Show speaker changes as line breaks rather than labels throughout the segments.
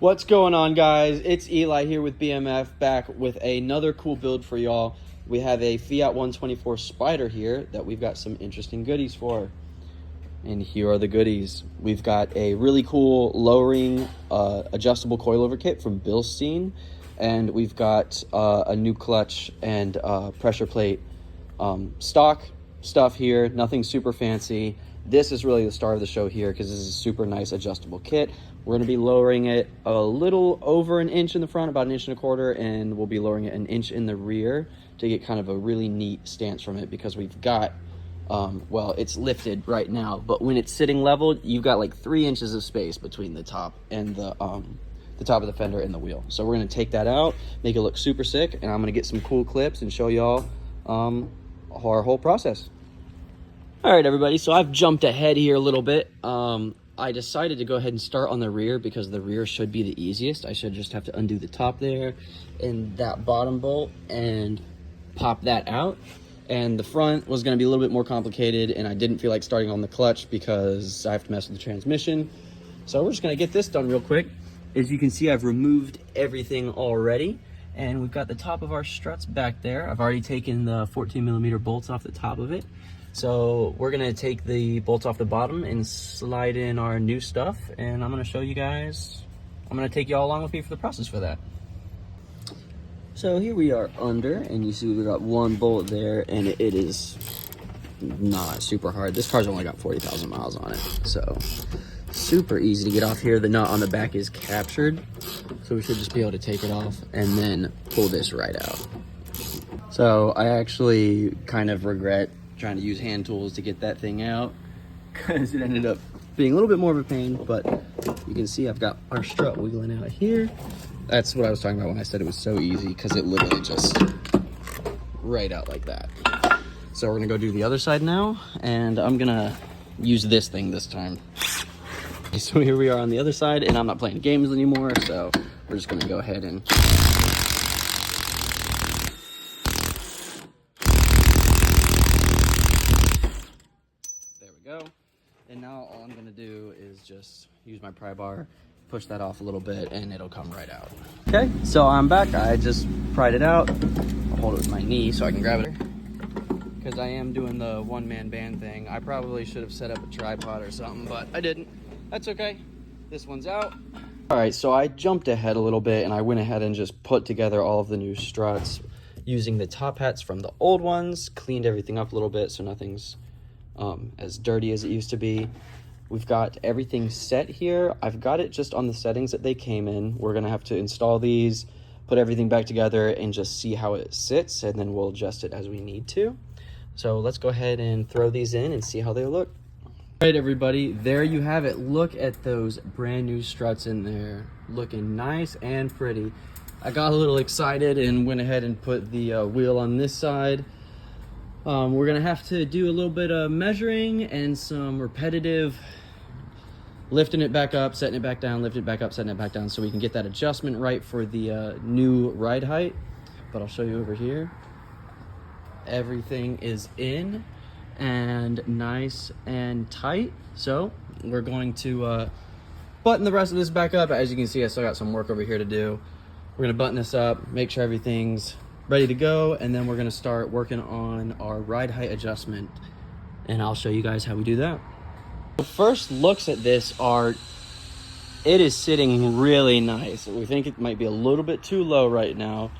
What's going on, guys? It's Eli here with BMF, back with another cool build for y'all. We have a Fiat 124 Spider here that we've got some interesting goodies for. And here are the goodies. We've got a really cool lowering adjustable coilover kit from Bilstein. And we've got a new clutch and pressure plate stock stuff here. Nothing super fancy. This is really the star of the show here because this is a super nice adjustable kit. We're going to be lowering it a little over an inch in the front, about 1.25 inches, and we'll be lowering it 1 inch in the rear to get kind of a really neat stance from it, because we've got, well, it's lifted right now, but when it's sitting level, you've got like 3 inches of space between the top and the top of the fender and the wheel. So we're going to take that out, make it look super sick, and I'm going to get some cool clips and show y'all our whole process. All right, everybody, so I've jumped ahead here a little bit. I decided to go ahead and start on the rear because the rear should be the easiest. I should just have to undo the top there and that bottom bolt and pop that out. And the front was going to be a little bit more complicated, and I didn't feel like starting on the clutch because I have to mess with the transmission. So we're just going to get this done real quick. As you can see, I've removed everything already, and we've got the top of our struts back there. I've already taken the 14mm bolts off the top of it. So we're gonna take the bolts off the bottom and slide in our new stuff, and I'm gonna show you guys, I'm gonna take y'all along with me for the process for that. So here we are under, and you see we got one bolt there, and it is not super hard. This car's only got 40,000 miles on it, so super easy to get off here. The nut on the back is captured, so we should just be able to take it off and then pull this right out. So I actually kind of regret trying to use hand tools to get that thing out because it ended up being a little bit more of a pain, but you can see I've got our strut wiggling out here. That's what I was talking about when I said it was so easy, because it literally just right out like that. So we're gonna go do the other side now, and I'm gonna use this thing this time. So here we are on the other side, and I'm not playing games anymore, so we're just gonna go ahead and go. And now all I'm gonna do is just use my pry bar, push that off a little bit, and it'll come right out. Okay, so I'm back. I just pried it out. I'll hold it with my knee so I can grab it, because I am doing the one-man band thing. I probably should have set up a tripod or something, but I didn't. That's okay. This one's out. All right, so I jumped ahead a little bit, and I went ahead and just put together all of the new struts using the top hats from the old ones, cleaned everything up a little bit so nothing's as dirty as it used to be. We've got everything set here. I've got it just on the settings that they came in. We're gonna have to install these, put everything back together, and just see how it sits, and then we'll adjust it as we need to. So let's go ahead and throw these in and see how they look. All right, everybody, there you have it. Look at those brand new struts in there, looking nice and pretty. I got a little excited and went ahead and put the wheel on this side. We're gonna have to do a little bit of measuring and some repetitive lifting it back up, setting it back down, lifting it back up, setting it back down, so we can get that adjustment right for the new ride height. But I'll show you over here. Everything is in and nice and tight. So we're going to button the rest of this back up. As you can see, I still got some work over here to do. We're gonna button this up, make sure everything's ready to go, and then we're gonna start working on our ride height adjustment, and I'll show you guys how we do that. The first looks at this are, it is sitting really nice. We think it might be a little bit too low right now.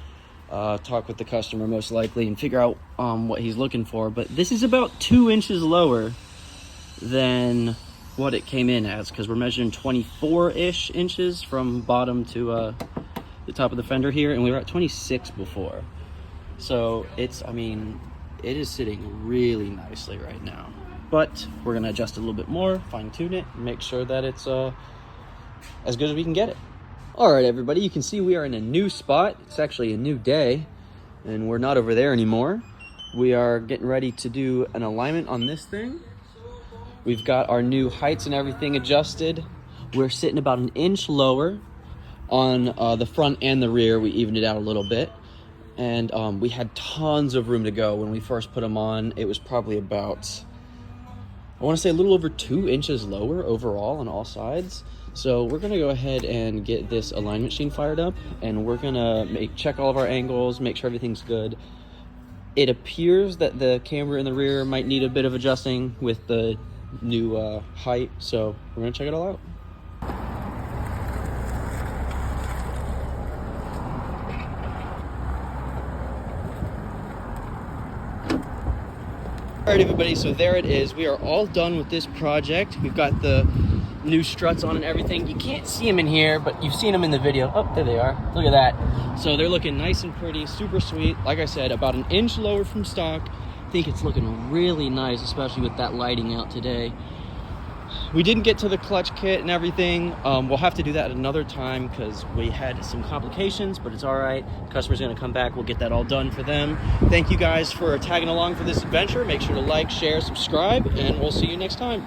Talk with the customer most likely and figure out what he's looking for, but this is about 2 inches lower than what it came in as, because we're measuring 24-ish inches from bottom to the top of the fender here, and we were at 26 before. So it's, I mean, it is sitting really nicely right now, but we're gonna adjust it a little bit more, fine tune it, and make sure that it's as good as we can get it. All right, everybody, you can see we are in a new spot. It's actually a new day, and we're not over there anymore. We are getting ready to do an alignment on this thing. We've got our new heights and everything adjusted. We're sitting about 1 inch lower on the front and the rear. We evened it out a little bit, and we had tons of room to go when we first put them on. It was probably about I want to say a little over 2 inches lower overall on all sides. So we're gonna go ahead and get this alignment machine fired up, and we're gonna check all of our angles, make sure everything's good. It appears that the camber in the rear might need a bit of adjusting with the new height, so we're gonna check it all out. All right, everybody, so there it is. We are all done with this project. We've got the new struts on and everything. You can't see them in here, but you've seen them in the video. Oh, there they are. Look at that. So they're looking nice and pretty, super sweet. Like I said, about an inch lower from stock. I think it's looking really nice, especially with that lighting out today. We didn't get to the clutch kit and everything. We'll have to do that another time because we had some complications, but it's all right. Customer's gonna come back. We'll get that all done for them. Thank you guys for tagging along for this adventure. Make sure to like, share, subscribe, and we'll see you next time.